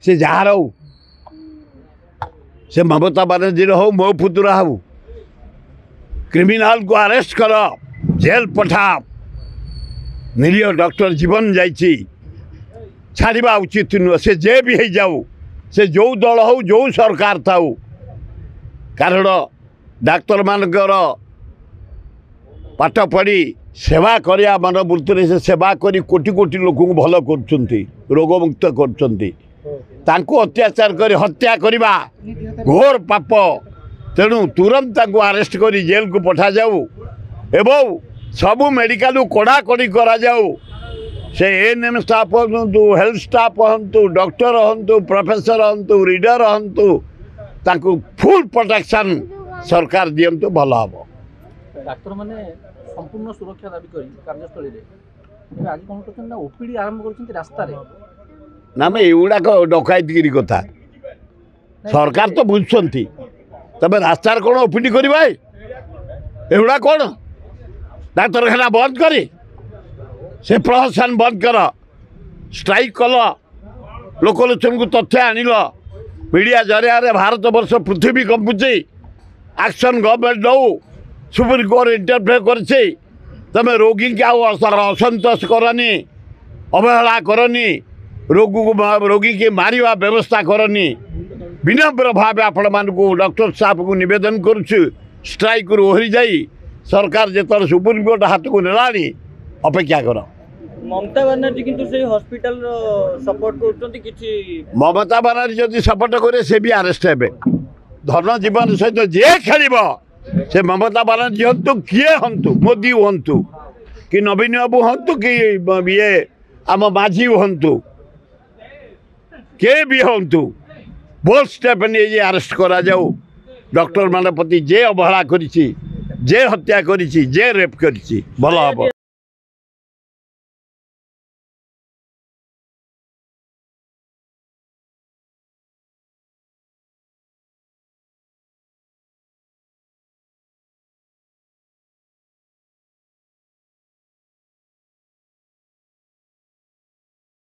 से जार हो से ममता बनर्जी हो मो पुतुरा हो क्रिमिनाल को अरेस्ट कर जेल पठा निरीह डॉक्टर जीवन जाइए छाड़ा उचित नुह से जे भी हो जाऊ से जो दल हो जो सरकार थाऊ कारण डाक्तर मानकर पाठ पढ़ी सेवा करिया मनोवृत्ति से सेवा करी कोटी कोटी लोक भल कर रोगमुक्त कर अत्याचार कर हत्या करवा घोर पाप तेणु तुरंत अरेस्ट कर जेल को पठा जाऊ एवं सबू मेडिकल कड़ाकड़ी करा जाऊ से एएनएम स्टाफ हूँ हेल्थ स्टाफ हूँ डॉक्टर हूँ प्रोफेसर हूँ रीडर हूँ फुल प्रोटेक्शन सरकार दिंतु भल हम डाक्तर मैंने संपूर्ण सुरक्षा दाबी कर कार्यस्थल आज कौन कर ओपीडी आरंभ कर रास्ता ना मैं युवाक डकायतगिरी कथा सरकार तो बुझुंट तबे रास्तार कौन ओपीडी करवा एगुड़ा कौन डाक्तरखाना बंद करे से प्रशासन बंद कर स्ट्राइक कल लोकलोचन को तथ्य आनिल मीडिया जरिया भारत वर्ष पृथ्वी कंपुची एक्शन गवर्नमेंट नौ सुप्रीम कोर्ट इंटरफेयर करे तमें रोगी के असंतोष करनी अवहेला करनी रोगी के मारिवा व्यवस्था करनी विनम्र भाव आपण मानू डॉक्टर साहब को निवेदन करुछु स्ट्राइक ओहरी जाई सरकार जिते सुप्रीम कोर्ट हाथ को नेलानी अपेक्षा कर ममता बनर्जी किंतु से हॉस्पिटल सपोर्ट करते किछि ममता बनर्जी जदि सपोर्ट करे से भी अरेस्ट हे धन जीवन सहित जे खेल से ममता बनर्जी हूँ किए हूँ मोदी हूँ कि नवीन बाबू हूँ कि ये आम माझी हूँ के भी हूँ बोल स्टेप नहीं अरेस्ट करा जाऊ डॉक्टर मान प्रति जे अवहेला करिछि जे हत्या करिछि जे रेप करिछि भल हम